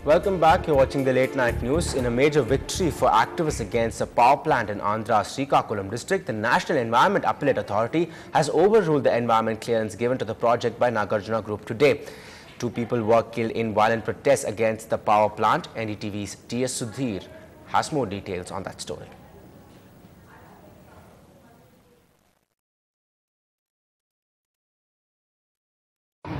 Welcome back. You're watching the Late Night News. In a major victory for activists against a power plant in Andhra's Srikakulam district, the National Environment Appellate Authority has overruled the environment clearance given to the project by Nagarjuna Group today. 2 people were killed in violent protests against the power plant. NDTV's T.S. Sudhir has more details on that story.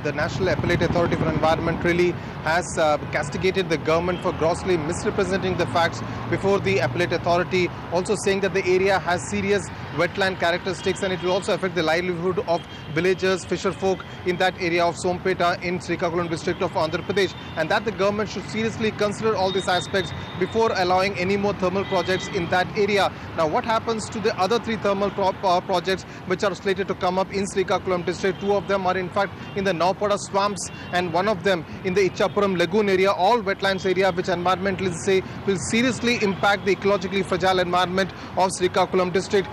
The National Appellate Authority for Environment really has castigated the government for grossly misrepresenting the facts before the Appellate Authority, also saying that the area has serious wetland characteristics and it will also affect the livelihood of villagers, fisher folk in that area of Sompeta in Srikakulam district of Andhra Pradesh, and that the government should seriously consider all these aspects before allowing any more thermal projects in that area. Now, what happens to the other 3 thermal projects which are slated to come up in Srikakulam district? 2 of them are in fact in the Naupada swamps and 1 of them in the Ichapuram lagoon area, all wetlands area, which environmentalists say will seriously impact the ecologically fragile environment of Srikakulam district.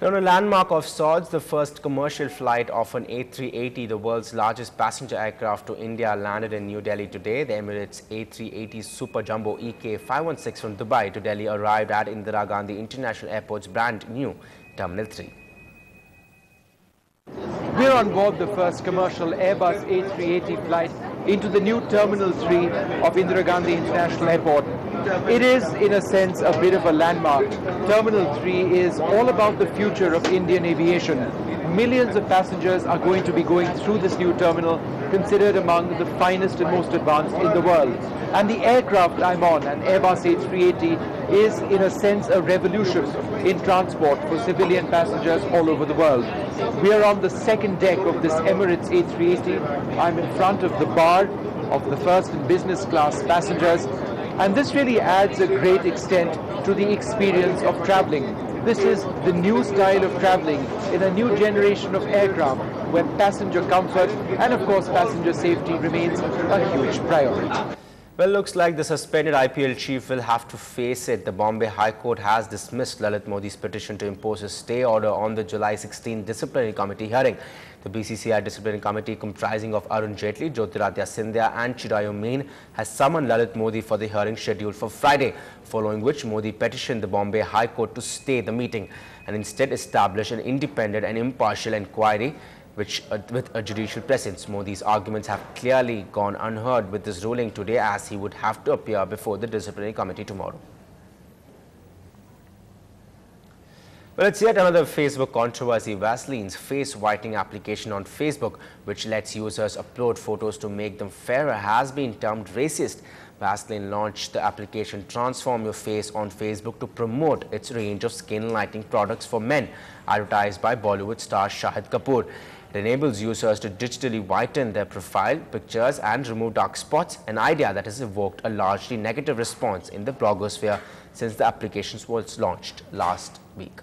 On a landmark of sorts, the first commercial flight of an A380, the world's largest passenger aircraft to India, landed in New Delhi today. The Emirates A380 Super Jumbo EK516 from Dubai to Delhi arrived at Indira Gandhi International Airport's brand new Terminal 3. We're on board the first commercial Airbus A380 flight into the new Terminal 3 of Indira Gandhi International Airport. It is, in a sense, a bit of a landmark. Terminal 3 is all about the future of Indian aviation. Millions of passengers are going to be going through this new terminal, considered among the finest and most advanced in the world. And the aircraft I'm on, an Airbus A380, is, in a sense, a revolution in transport for civilian passengers all over the world. We are on the 2nd deck of this Emirates A380. I'm in front of the bar of the first and business class passengers. And this really adds a great extent to the experience of traveling. This is the new style of traveling in a new generation of aircraft where passenger comfort and, of course, passenger safety remains a huge priority. Well, looks like the suspended IPL chief will have to face it. The Bombay High Court has dismissed Lalit Modi's petition to impose a stay order on the July 16 disciplinary committee hearing. The BCCI disciplinary committee, comprising of Arun Jaitley, Jyotiraditya Scindia and Chirayu Mein, has summoned Lalit Modi for the hearing scheduled for Friday, following which Modi petitioned the Bombay High Court to stay the meeting and instead establish an independent and impartial inquiry with a judicial presence. Modi's arguments have clearly gone unheard with this ruling today, as he would have to appear before the disciplinary committee tomorrow. Well, it's yet another Facebook controversy. Vaseline's face whitening application on Facebook, which lets users upload photos to make them fairer, has been termed racist. Vaseline launched the application Transform Your Face on Facebook to promote its range of skin lightening products for men, advertised by Bollywood star Shahid Kapoor. It enables users to digitally whiten their profile pictures and remove dark spots, an idea that has evoked a largely negative response in the blogosphere since the application was launched last week.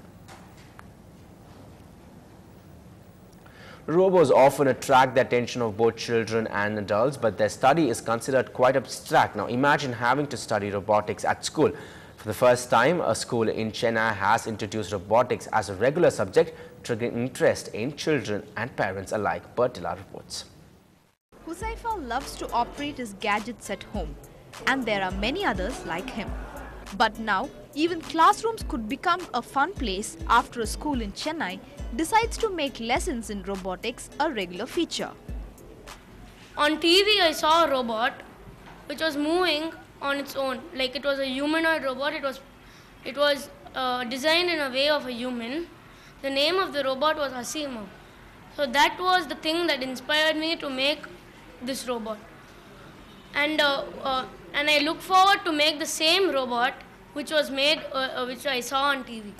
Robots often attract the attention of both children and adults, but their study is considered quite abstract. Now imagine having to study robotics at school. For the first time, a school in Chennai has introduced robotics as a regular subject, triggering interest in children and parents alike. Bertilla reports. Huzaifa loves to operate his gadgets at home, and there are many others like him. But now, even classrooms could become a fun place after a school in Chennai decides to make lessons in robotics a regular feature. On TV, I saw a robot which was moving on its own, like it was a humanoid robot. It was designed in a way of a human. The name of the robot was Hasima. So that was the thing that inspired me to make this robot. And I look forward to make the same robot which was made, which I saw on TV.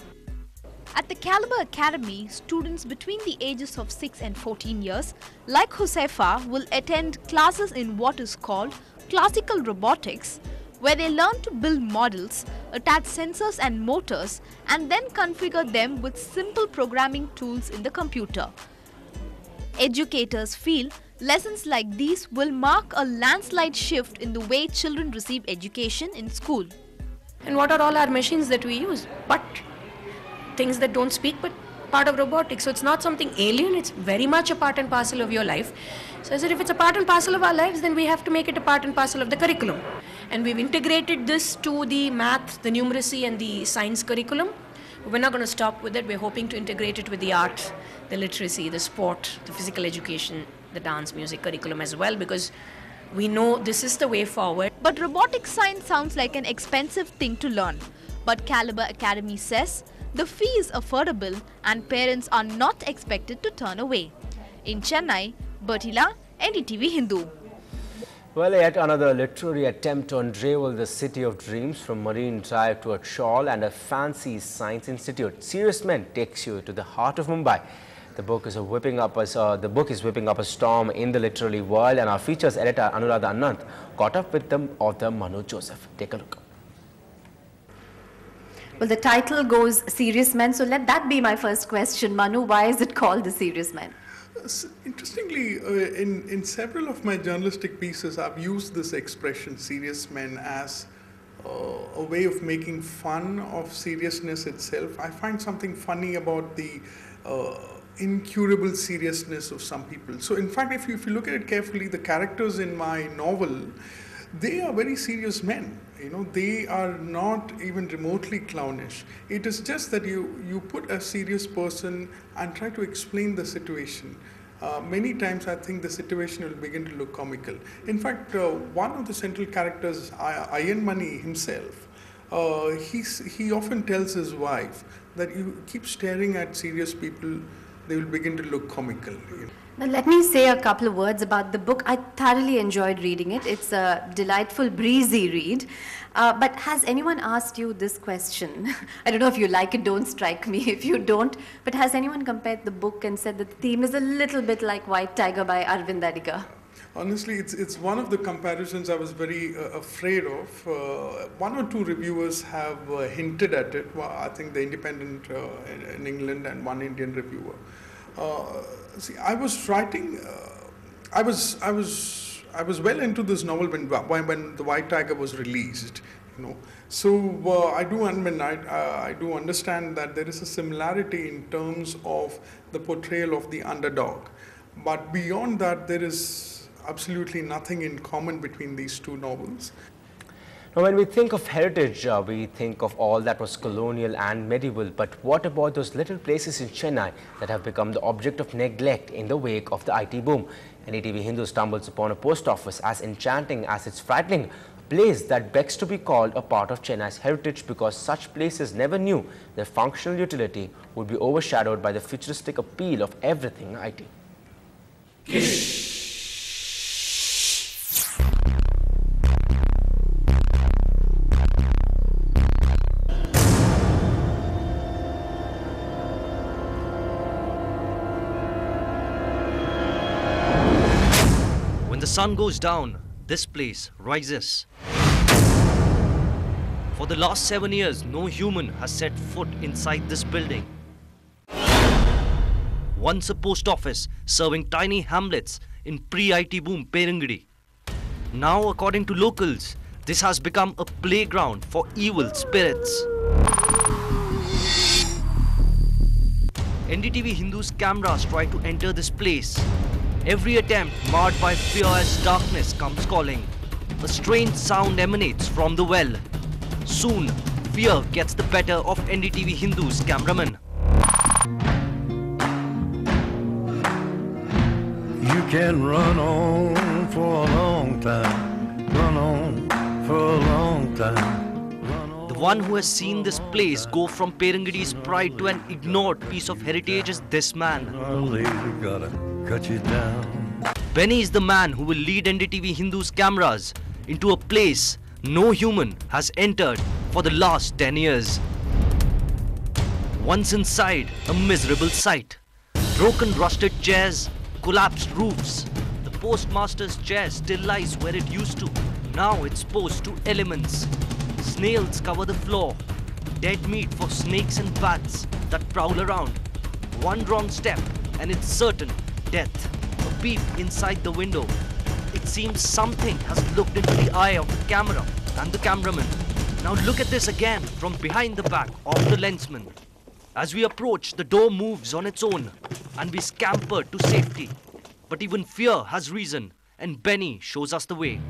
At the Caliber Academy, students between the ages of 6 and 14 years, like Huzaifa, will attend classes in what is called classical robotics, where they learn to build models, attach sensors and motors, and then configure them with simple programming tools in the computer. Educators feel lessons like these will mark a landslide shift in the way children receive education in school. And what are all our machines that we use? But things that don't speak but part of robotics. So it's not something alien, it's very much a part and parcel of your life. So I said, if it's a part and parcel of our lives, then we have to make it a part and parcel of the curriculum. And we've integrated this to the math, the numeracy and the science curriculum. We're not going to stop with it. We're hoping to integrate it with the art, the literacy, the sport, the physical education, the dance, music curriculum as well, because we know this is the way forward. But robotics science sounds like an expensive thing to learn. But Caliber Academy says the fee is affordable and parents are not expected to turn away. In Chennai, Bertila, NDTV Hindu. Well, yet another literary attempt to unravel the city of dreams from Marine Drive to a trawl and a fancy science institute. Serious Men takes you to the heart of Mumbai. The book is whipping up a storm in the literary world, and our features editor Anuradha Anand caught up with the author Manu Joseph. Take a look. Well, the title goes Serious Men, so let that be my first question. Manu, why is it called The Serious Men? Interestingly, in several of my journalistic pieces, I've used this expression, serious men, as a way of making fun of seriousness itself. I find something funny about the incurable seriousness of some people. So in fact, if you look at it carefully, the characters in my novel, they are very serious men. You know, they are not even remotely clownish. It is just that you put a serious person and try to explain the situation. Many times I think the situation will begin to look comical. In fact, one of the central characters, Iron Money himself, he often tells his wife that you keep staring at serious people, they will begin to look comical. You know. Now, let me say a couple of words about the book. I thoroughly enjoyed reading it. It's a delightful, breezy read. But has anyone asked you this question? I don't know if you like it, don't strike me if you don't. But has anyone compared the book and said that the theme is a little bit like White Tiger by Arvind Adiga? Honestly, it's one of the comparisons I was very afraid of. One or two reviewers have hinted at it. Well, I think The Independent in England and one Indian reviewer. See, I was writing. I was well into this novel when The White Tiger was released. You know, so I do understand that there is a similarity in terms of the portrayal of the underdog, but beyond that, there is absolutely nothing in common between these two novels. Now, when we think of heritage, we think of all that was colonial and medieval. But what about those little places in Chennai that have become the object of neglect in the wake of the IT boom? NETV Hindu stumbles upon a post office as enchanting as it's frightening, a place that begs to be called a part of Chennai's heritage because such places never knew their functional utility would be overshadowed by the futuristic appeal of everything IT. When the sun goes down, this place rises. For the last 7 years, no human has set foot inside this building. Once a post office serving tiny hamlets in pre-IT boom Perangudi. Now, according to locals, this has become a playground for evil spirits. NDTV Hindu's cameras try to enter this place. Every attempt marred by fear as darkness comes calling. A strange sound emanates from the well. Soon, fear gets the better of NDTV Hindu's cameraman. You can run on for a long time, run on for a long time. The one who has seen this place go from Perangudi's pride to an ignored piece of heritage is this man. Gotta cut you down. Benny is the man who will lead NDTV Hindu's cameras into a place no human has entered for the last 10 years. Once inside, a miserable sight. Broken rusted chairs, collapsed roofs. The postmaster's chair still lies where it used to. Now exposed to elements. Snails cover the floor. Dead meat for snakes and bats that prowl around. One wrong step and it's certain death. A peep inside the window. It seems something has looked into the eye of the camera and the cameraman. Now look at this again from behind the back of the lensman. As we approach, the door moves on its own and we scamper to safety. But even fear has reason and Benny shows us the way.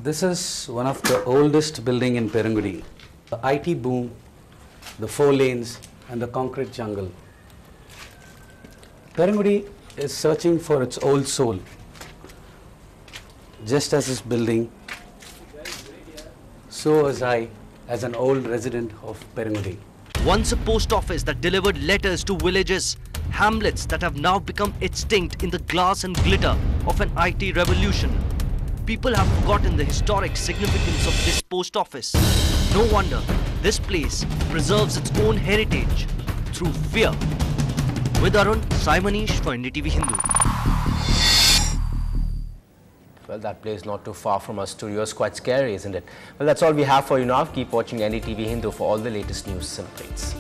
This is one of the oldest building in Perungudi. The IT boom, the 4 lanes and the concrete jungle. Perungudi is searching for its old soul. Just as this building, so was I as an old resident of Perungudi. Once a post office that delivered letters to villages, hamlets that have now become extinct in the glass and glitter of an IT revolution. People have forgotten the historic significance of this post office. No wonder this place preserves its own heritage through fear. With Arun, Simonish for NDTV Hindu. Well, that place not too far from our studios. Quite scary, isn't it? Well, that's all we have for you now. Keep watching NDTV Hindu for all the latest news and updates.